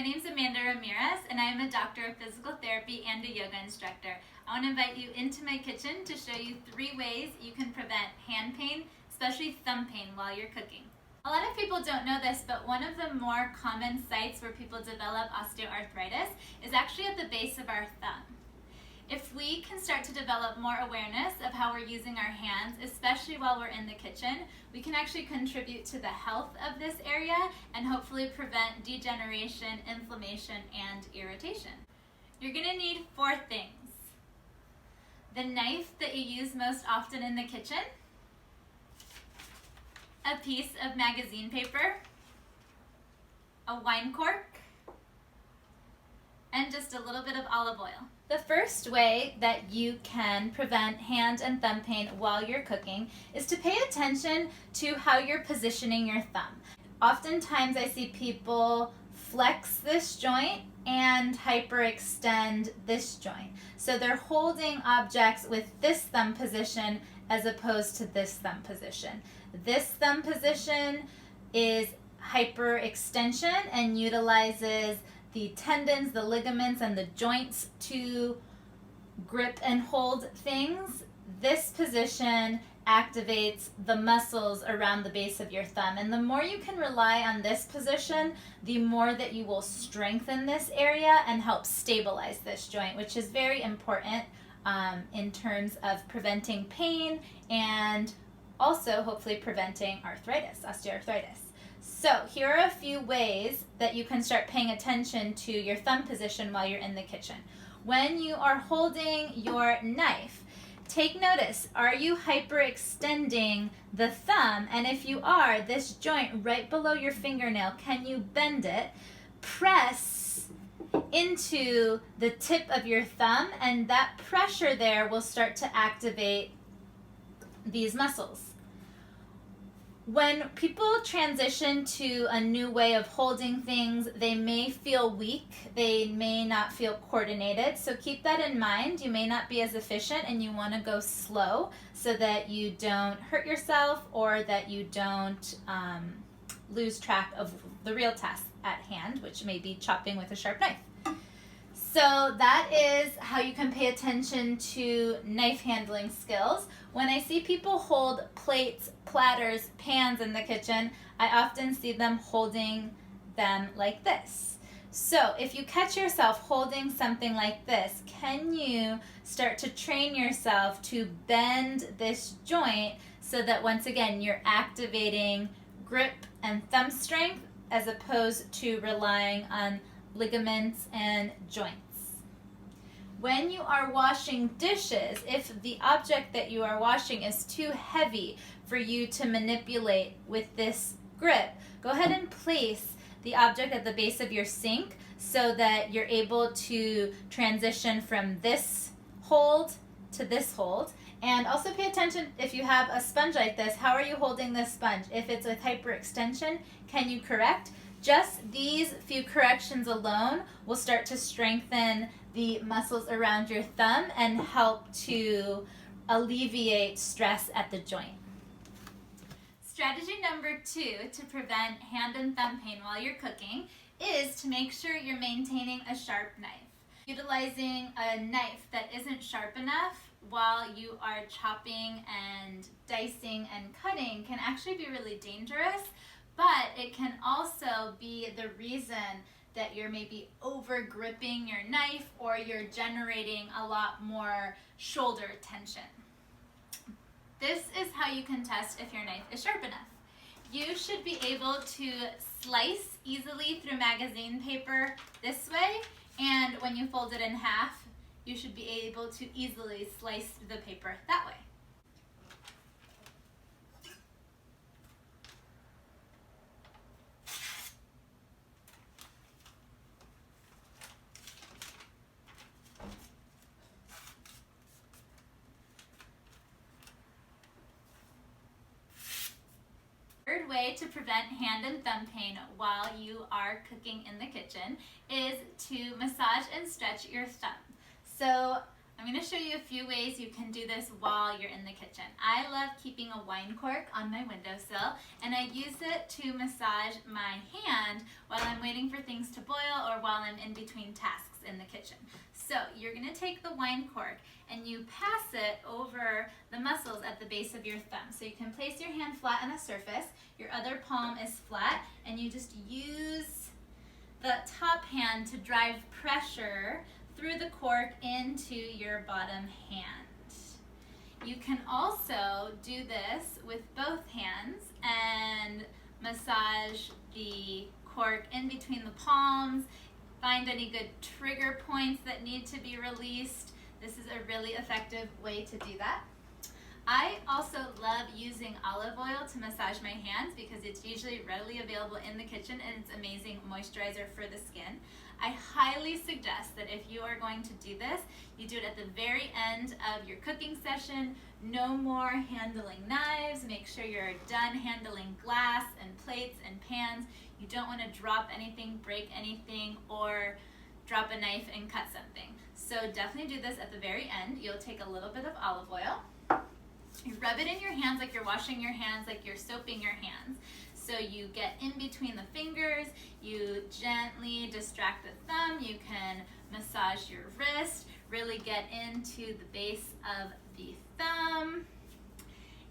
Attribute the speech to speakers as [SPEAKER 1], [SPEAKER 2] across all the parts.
[SPEAKER 1] name's Amanda Ramirez, and I am a doctor of physical therapy and a yoga instructor. I want to invite you into my kitchen to show you 3 ways you can prevent hand pain, especially thumb pain, while you're cooking. A lot of people don't know this, but one of the more common sites where people develop osteoarthritis is actually at the base of our thumb. If we can start to develop more awareness of how we're using our hands, especially while we're in the kitchen, we can actually contribute to the health of this area and hopefully prevent degeneration, inflammation, and irritation. You're going to need 4 things. The knife that you use most often in the kitchen, a piece of magazine paper, a wine cork, and just a little bit of olive oil. The first way that you can prevent hand and thumb pain while you're cooking is to pay attention to how you're positioning your thumb. Oftentimes I see people flex this joint and hyperextend this joint. So they're holding objects with this thumb position as opposed to this thumb position. This thumb position is hyperextension and utilizes the tendons, the ligaments, and the joints to grip and hold things. This position activates the muscles around the base of your thumb. And the more you can rely on this position, the more that you will strengthen this area and help stabilize this joint, which is very important in terms of preventing pain and also hopefully preventing arthritis, osteoarthritis. So here are a few ways that you can start paying attention to your thumb position while you're in the kitchen. When you are holding your knife, take notice, are you hyperextending the thumb? And if you are, this joint right below your fingernail, can you bend it? Press into the tip of your thumb, and that pressure there will start to activate these muscles. When people transition to a new way of holding things, they may feel weak, they may not feel coordinated, so keep that in mind. You may not be as efficient and you want to go slow so that you don't hurt yourself or that you don't lose track of the real task at hand, which may be chopping with a sharp knife. So that is how you can pay attention to knife handling skills. When I see people hold plates, platters, pans in the kitchen, I often see them holding them like this. So if you catch yourself holding something like this, can you start to train yourself to bend this joint so that once again you're activating grip and thumb strength as opposed to relying on ligaments and joints? When you are washing dishes, if the object that you are washing is too heavy for you to manipulate with this grip, go ahead and place the object at the base of your sink so that you're able to transition from this hold to this hold. And also pay attention, if you have a sponge like this, how are you holding this sponge? If it's with hyperextension, can you correct? Just these few corrections alone will start to strengthen the muscles around your thumb and help to alleviate stress at the joint. Strategy number 2 to prevent hand and thumb pain while you're cooking is to make sure you're maintaining a sharp knife. Utilizing a knife that isn't sharp enough while you are chopping and dicing and cutting can actually be really dangerous, but it can also be the reason that you're maybe over gripping your knife or you're generating a lot more shoulder tension. This is how you can test if your knife is sharp enough. You should be able to slice easily through magazine paper this way, and when you fold it in half, you should be able to easily slice the paper that way. Third way to prevent hand and thumb pain while you are cooking in the kitchen is to massage and stretch your thumb. So I'm going to show you a few ways you can do this while you're in the kitchen. I love keeping a wine cork on my windowsill, and I use it to massage my hand while I'm waiting for things to boil or while I'm in between tasks in the kitchen. So you're going to take the wine cork and you pass it over the muscles at the base of your thumb. So you can place your hand flat on a surface, your other palm is flat, and you just use the top hand to drive pressure through the cork into your bottom hand. You can also do this with both hands and massage the cork in between the palms. Find any good trigger points that need to be released. This is a really effective way to do that. I also love using olive oil to massage my hands because it's usually readily available in the kitchen and it's amazing moisturizer for the skin. I highly suggest that if you are going to do this, you do it at the very end of your cooking session. No more handling knives. Make sure you're done handling glass and plates and pans. You don't want to drop anything, break anything, or drop a knife and cut something. So definitely do this at the very end. You'll take a little bit of olive oil. You rub it in your hands like you're washing your hands, like you're soaping your hands. So you get in between the fingers, you gently distract the thumb, you can massage your wrist, really get into the base of the thumb.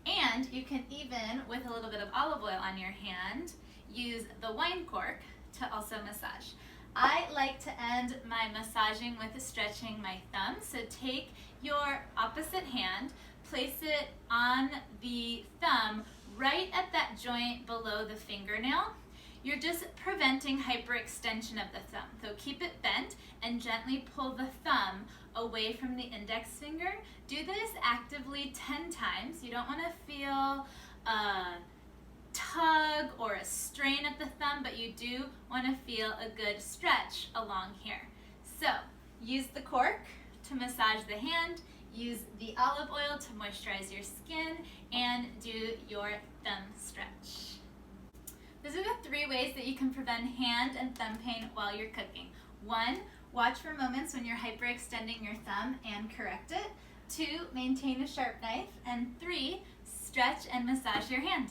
[SPEAKER 1] And you can even, with a little bit of olive oil on your hand, use the wine cork to also massage. I like to end my massaging with stretching my thumb. So take your opposite hand, place it on the thumb right at that joint below the fingernail. You're just preventing hyperextension of the thumb. So keep it bent and gently pull the thumb away from the index finger. Do this actively 10 times. You don't want to feel a tug or a strain at the thumb, but you do want to feel a good stretch along here. So use the cork to massage the hand, use the olive oil to moisturize your skin, and do your thumb stretch. Those are the 3 ways that you can prevent hand and thumb pain while you're cooking. 1, watch for moments when you're hyperextending your thumb and correct it. 2, maintain a sharp knife. And 3, stretch and massage your hand.